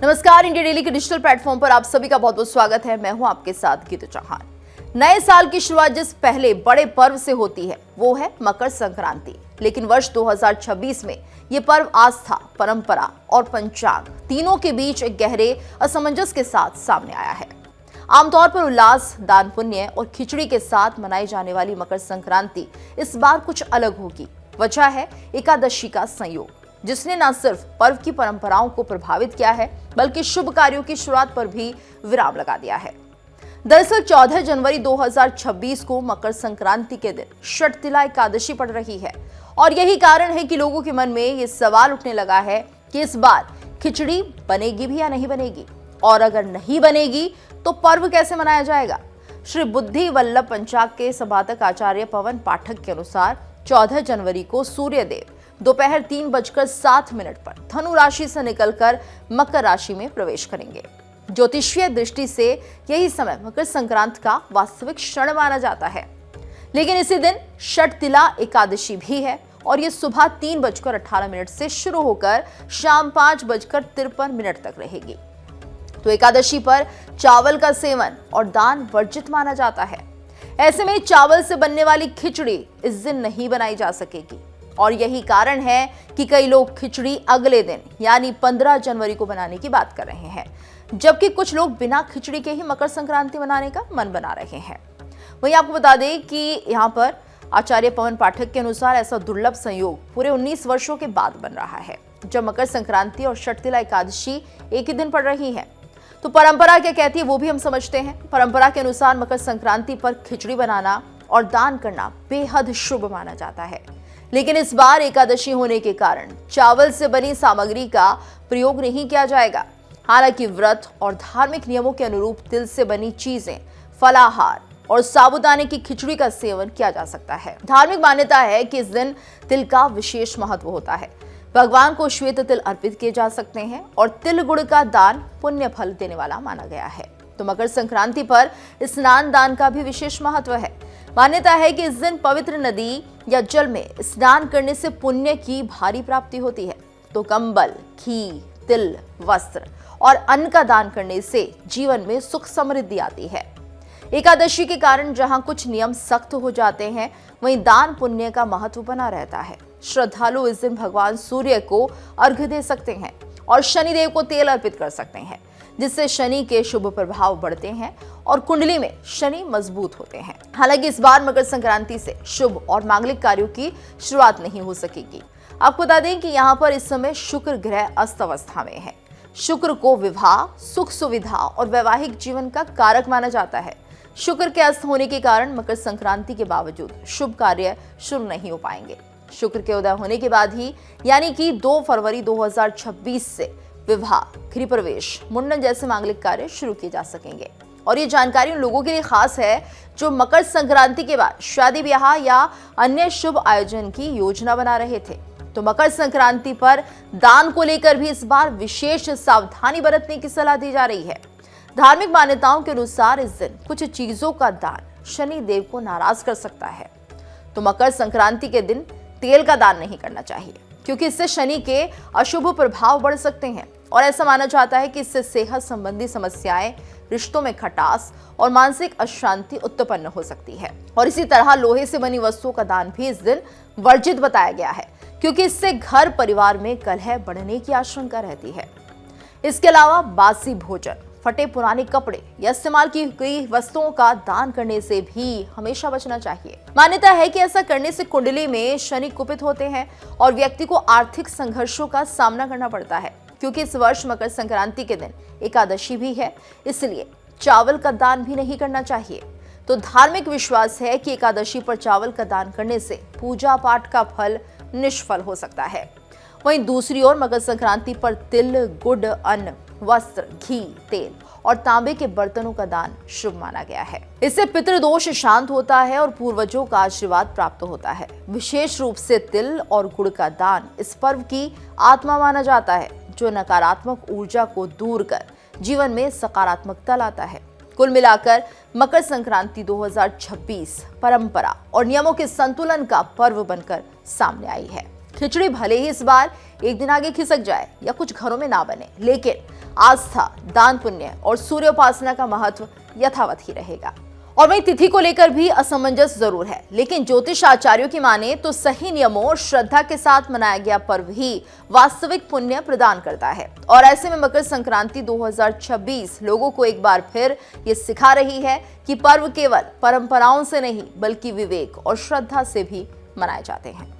नमस्कार, India daily के digital platform पर आप सभी का बहुत बहुत स्वागत है। मैं हूं आपके साथ गीतू चौहान। नए साल की शुरुआत जिस पहले बड़े पर्व से होती है वो है मकर संक्रांति। लेकिन वर्ष 2026 में ये पर्व आस्था, परंपरा और पंचांग तीनों के बीच एक गहरे असमंजस के साथ सामने आया है। आमतौर पर उल्लास, दान पुण्य और खिचड़ी के साथ मनाई जाने वाली मकर संक्रांति इस बार कुछ अलग होगी। वजह है एकादशी का संयोग, जिसने न सिर्फ पर्व की परंपराओं को प्रभावित किया है बल्कि शुभ कार्यों की शुरुआत पर भी विराम लगा दिया है। दरअसल 14 जनवरी 2026 को मकर संक्रांति के दिन षटतिला एकादशी पड़ रही है और यही कारण है कि लोगों के मन में ये सवाल उठने लगा है कि इस बार खिचड़ी बनेगी भी या नहीं बनेगी, और अगर नहीं बनेगी तो पर्व कैसे मनाया जाएगा। श्री बुद्धि वल्लभ पंचाग के संपादक आचार्य पवन पाठक के अनुसार 14 जनवरी को सूर्यदेव दोपहर 3:07 पर धनु राशि से निकलकर मकर राशि में प्रवेश करेंगे। ज्योतिषीय दृष्टि से यही समय मकर संक्रांति का वास्तविक क्षण माना जाता है। लेकिन इसी दिन षटतिला एकादशी भी है और ये सुबह 3:18 से शुरू होकर शाम 5:53 तक रहेगी। तो एकादशी पर चावल का सेवन और दान वर्जित माना जाता है। ऐसे में चावल से बनने वाली खिचड़ी इस दिन नहीं बनाई जा सकेगी और यही कारण है कि कई लोग खिचड़ी अगले दिन यानी 15 जनवरी को बनाने की बात कर रहे हैं, जबकि कुछ लोग बिना खिचड़ी के ही मकर संक्रांति मनाने का मन बना रहे हैं। वहीं आपको बता दें कि यहाँ पर आचार्य पवन पाठक के अनुसार ऐसा दुर्लभ संयोग पूरे 19 वर्षों के बाद बन रहा है, जब मकर संक्रांति और षटतिला एकादशी एक ही दिन पड़ रही है। तो परंपरा क्या कहती है वो भी हम समझते हैं। परंपरा के अनुसार मकर संक्रांति पर खिचड़ी बनाना और दान करना बेहद शुभ माना जाता है। लेकिन इस बार एकादशी होने के कारण चावल से बनी सामग्री का प्रयोग नहीं किया जाएगा। हालांकि व्रत और धार्मिक नियमों के अनुरूप तिल से बनी चीजें, फलाहार और साबूदाने की खिचड़ी का सेवन किया जा सकता है। धार्मिक मान्यता है कि इस दिन तिल का विशेष महत्व होता है। भगवान को श्वेत तिल अर्पित किए जा सकते हैं और तिल गुड़ का दान पुण्य फल देने वाला माना गया है। तो मकर संक्रांति पर स्नान दान का भी विशेष महत्व है। मान्यता है कि इस दिन पवित्र नदी या जल में स्नान करने से पुण्य की भारी प्राप्ति होती है। तो कंबल, घी, तिल, वस्त्र और अन्न का दान करने से जीवन में सुख समृद्धि आती है। एकादशी के कारण जहां कुछ नियम सख्त हो जाते हैं, वहीं दान पुण्य का महत्व बना रहता है। श्रद्धालु इस दिन भगवान सूर्य को अर्घ्य दे सकते हैं और शनिदेव को तेल अर्पित कर सकते हैं, जिससे शनि के शुभ प्रभाव बढ़ते हैं और कुंडली में शनि मजबूत होते हैं। हालांकि इस बार मकर संक्रांति से शुभ और मांगलिक कार्यों की शुरुआत नहीं हो सकेगी। आपको बता दें कि यहाँ पर इस समय शुक्र ग्रह अस्त अवस्था में है। शुक्र को विवाह, सुख सुविधा और वैवाहिक जीवन का कारक माना जाता है। शुक्र के अस्त होने के कारण मकर संक्रांति के बावजूद शुभ कार्य शुरू नहीं हो पाएंगे। शुक्र के उदय होने के बाद ही यानी कि 2 फरवरी 2026 से विवाह, गृह प्रवेश, मुंडन जैसे मांगलिक कार्य शुरू किए जा सकेंगे। और ये जानकारी उन लोगों के लिए खास है जो मकर संक्रांति के बाद शादी ब्याह या अन्य शुभ आयोजन की योजना बना रहे थे। तो मकर संक्रांति पर दान को लेकर भी इस बार विशेष सावधानी बरतने की सलाह दी जा रही है। धार्मिक मान्यताओं के अनुसार इस दिन कुछ चीजों का दान शनि देव को नाराज कर सकता है। तो मकर संक्रांति के दिन तेल का दान नहीं करना चाहिए, क्योंकि इससे शनि के अशुभ प्रभाव बढ़ सकते हैं और ऐसा माना जाता है कि इससे सेहत संबंधी समस्याएं, रिश्तों में खटास और मानसिक अशांति उत्पन्न हो सकती है। और इसी तरह लोहे से बनी वस्तुओं का दान भी इस दिन वर्जित बताया गया है, क्योंकि इससे घर परिवार में कलह बढ़ने की आशंका रहती है। इसके अलावा बासी भोजन, फटे पुराने कपड़े या इस्तेमाल की गई वस्तुओं का दान करने से भी हमेशा बचना चाहिए। मान्यता है कि ऐसा करने से कुंडली में शनि कुपित होते हैं और व्यक्ति को आर्थिक संघर्षों का सामना करना पड़ता है। क्योंकि इस वर्ष मकर संक्रांति के दिन एकादशी भी है, इसलिए चावल का दान भी नहीं करना चाहिए। तो धार्मिक विश्वास है कि एकादशी पर चावल का दान करने से पूजा पाठ का फल निष्फल हो सकता है। वहीं दूसरी ओर मकर संक्रांति पर तिल, गुड़, अन्न, वस्त्र, घी, तेल और तांबे के बर्तनों का दान शुभ माना गया है। इससे पितृदोष शांत होता है और पूर्वजों का आशीर्वाद प्राप्त होता है। विशेष रूप से तिल और गुड़ का दान इस पर्व की आत्मा माना जाता है, जो नकारात्मक ऊर्जा को दूर कर जीवन में सकारात्मकता लाता है। कुल मिलाकर मकर संक्रांति 2026 परंपरा और नियमों के संतुलन का पर्व बनकर सामने आई है। खिचड़ी भले ही इस बार एक दिन आगे खिसक जाए या कुछ घरों में ना बने, लेकिन आस्था, दान पुण्य और सूर्योपासना का महत्व यथावत ही रहेगा। और वहीं तिथि को लेकर भी असमंजस जरूर है, लेकिन ज्योतिष आचार्यों की माने तो सही नियमों और श्रद्धा के साथ मनाया गया पर्व ही वास्तविक पुण्य प्रदान करता है। और ऐसे में मकर संक्रांति 2026 लोगों को एक बार फिर ये सिखा रही है कि पर्व केवल परंपराओं से नहीं बल्कि विवेक और श्रद्धा से भी मनाए जाते हैं।